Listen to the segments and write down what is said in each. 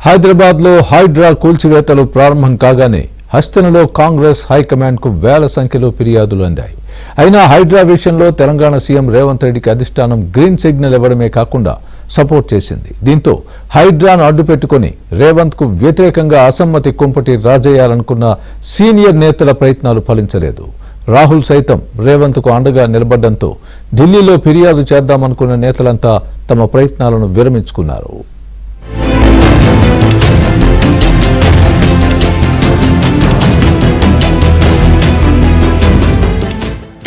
హైదరాబాద్ లో హైడ్రా కూల్చివేతలు ప్రారంభం కాగానే హస్తినలో కాంగ్రెస్ హైకమాండ్ కు వేల సంఖ్యలో ఫిర్యాదులు అందాయి. అయినా హైడ్రా విషయంలో తెలంగాణ సీఎం రేవంత్ రెడ్డికి అధిష్టానం గ్రీన్ సిగ్నల్ ఇవ్వడమే కాకుండా సపోర్ట్ చేసింది. దీంతో హైడ్రాను అడ్డుపెట్టుకుని రేవంత్ కు వ్యతిరేకంగా అసమ్మతి కుంపటి రాజేయాలనుకున్న సీనియర్ నేతల ప్రయత్నాలు ఫలించలేదు. రాహుల్ సైతం రేవంత్ కు అండగా నిలబడడంతో ఢిల్లీలో ఫిర్యాదు చేద్దామనుకున్న నేతలంతా తమ ప్రయత్నాలను విరమించుకున్నారు.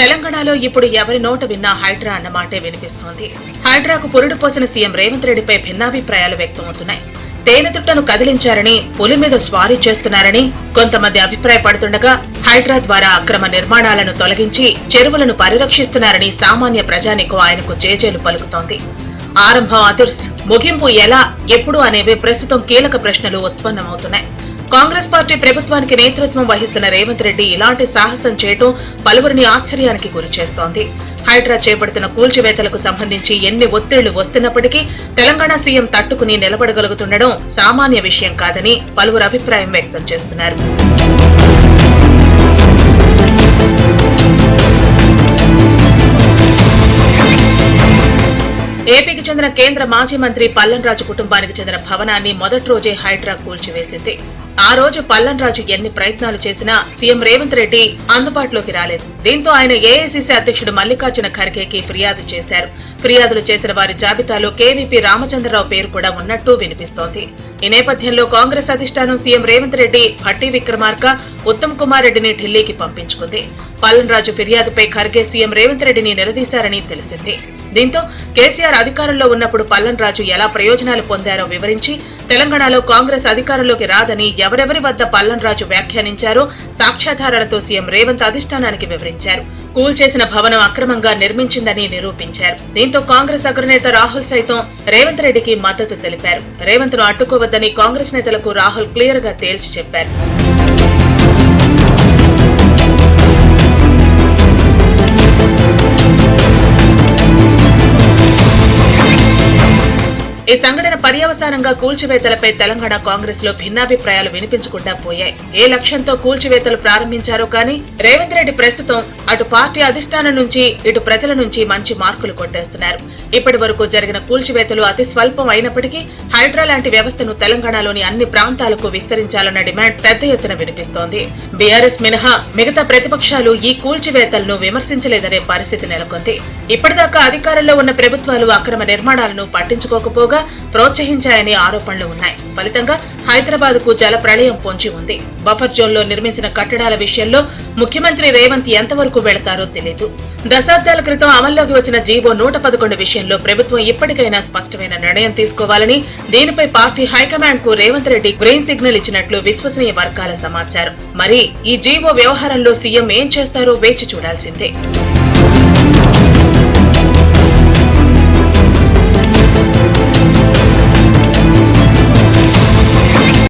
తెలంగాణలో ఇప్పుడు ఎవరి నోట విన్నా హైడ్రా అన్న మాటే వినిపిస్తోంది. హైడ్రాకు పురుడు పోసిన సీఎం రేవంత్ రెడ్డిపై భిన్నాభిప్రాయాలు వ్యక్తమవుతున్నాయి. తేనెతుట్టను కదిలించారని, పులి మీద స్వారీ చేస్తున్నారని కొంతమంది అభిప్రాయపడుతుండగా, హైడ్రా ద్వారా అక్రమ నిర్మాణాలను తొలగించి చెరువులను పరిరక్షిస్తున్నారని సామాన్య ప్రజానికో ఆయనకు జేజేలు పలుకుతోంది. ఆరంభం అదుర్స్, ముగింపు ఎలా, ఎప్పుడు అనేవి ప్రస్తుతం కీలక ప్రశ్నలు ఉత్పన్నమవుతున్నాయి. కాంగ్రెస్ పార్టీ ప్రభుత్వానికి నేతృత్వం వహిస్తున్న రేవంత్ రెడ్డి ఇలాంటి సాహసం చేయటం పలువురిని ఆశ్చర్యానికి గురిచేస్తోంది. హైడ్రా చేపడుతున్న కూల్చివేతలకు సంబంధించి ఎన్ని ఒత్తిళ్లు వస్తున్నప్పటికీ తెలంగాణ సీఎం తట్టుకుని నిలబడగలుగుతుండడం సామాన్య విషయం కాదని పలువురు అభిప్రాయం వ్యక్తం చేస్తున్నారు. ఏపీకి చెందిన కేంద్ర మాజీ మంత్రి పల్లన్రాజు కుటుంబానికి చెందిన భవనాన్ని మొదటి రోజే హైడ్రా కూల్చివేసింది. ఆ రోజు పల్లన్రాజు ఎన్ని ప్రయత్నాలు చేసినా సీఎం రేవంత్ రెడ్డి అందుబాటులోకి రాలేదు. దీంతో ఆయన ఏఐసీసీ అధ్యక్షుడు మల్లికార్జున ఖర్గేకి ఫిర్యాదు చేశారు. ఫిర్యాదులు చేసిన వారి జాబితాలో కేవీపీ రామచంద్రరావు పేరు కూడా ఉన్నట్టు వినిపిస్తోంది. ఈ నేపథ్యంలో కాంగ్రెస్ అధిష్టానం సీఎం రేవంత్ రెడ్డి, భట్టి విక్రమార్క, ఉత్తమ్ కుమార్ రెడ్డిని ఢిల్లీకి పంపించుకుంది. పల్లన్రాజు ఫిర్యాదుపై ఖర్గే సీఎం రేవంత్ రెడ్డిని నిలదీశారని తెలిసింది. దీంతో కేసీఆర్ అధికారంలో ఉన్నప్పుడు పల్లన్రాజు ఎలా ప్రయోజనాలు పొందారో వివరించి, తెలంగాణలో కాంగ్రెస్ అధికారంలోకి రాదని ఎవరెవరి వద్ద పల్లన్రాజు వ్యాఖ్యానించారో సాక్ష్యాధారాలతో సీఎం రేవంత్ అధిష్టానానికి వివరించారు. కూల్చేసిన భవనం అక్రమంగా నిర్మించిందని నిరూపించారు. దీంతో కాంగ్రెస్ అగ్రనేత రాహుల్ సైతం రేవంత్ రెడ్డికి మద్దతు తెలిపారు. రేవంత్ ను అడ్డుకోవద్దని కాంగ్రెస్ నేతలకు రాహుల్ క్లియర్ గా తేల్చి చెప్పారు. ఈ సంఘటన పర్యవసానంగా కూల్చివేతలపై తెలంగాణ కాంగ్రెస్ లో భిన్నాభిప్రాయాలు వినిపించకుండా పోయాయి. ఏ లక్ష్యంతో కూల్చివేతలు ప్రారంభించారో కానీ రేవంత్ రెడ్డి ప్రస్తుతం అటు పార్టీ అధిష్టానం నుంచి ఇటు ప్రజల నుంచి మంచి మార్కులు కొట్టేస్తున్నారు. ఇప్పటి వరకు జరిగిన కూల్చివేతలు అతి స్వల్పం అయినప్పటికీ హైడ్రా లాంటి వ్యవస్థను తెలంగాణలోని అన్ని ప్రాంతాలకు విస్తరించాలన్న డిమాండ్ పెద్ద ఎత్తున వినిపిస్తోంది. బీఆర్ఎస్ మినహా మిగతా ప్రతిపక్షాలు ఈ కూల్చివేతలను విమర్శించలేదనే పరిస్థితి నెలకొంది. ఇప్పటిదాకా అధికారంలో ఉన్న ప్రభుత్వాలు అక్రమ నిర్మాణాలను పట్టించుకోకపోగా ప్రోత్సహించాయని ఆరోపణలు ఉన్నాయి. ఫలితంగా హైదరాబాద్ కు జల ప్రళయం పొంచి ఉంది. బఫర్ జోన్ లో నిర్మించిన కట్టడాల విషయంలో ముఖ్యమంత్రి రేవంత్ ఎంతవరకు వెళతారో తెలియదు. దశాబ్దాల క్రితం అమల్లోకి వచ్చిన జీవో 111 విషయంలో ప్రభుత్వం ఇప్పటికైనా స్పష్టమైన నిర్ణయం తీసుకోవాలని, దీనిపై పార్టీ హైకమాండ్ కు రేవంత్ రెడ్డి గ్రీన్ సిగ్నల్ ఇచ్చినట్లు విశ్వసనీయ వర్గాల సమాచారం. మరి ఈ జీవో వ్యవహారంలో సీఎం ఏం చేస్తారో వేచి చూడాల్సిందే.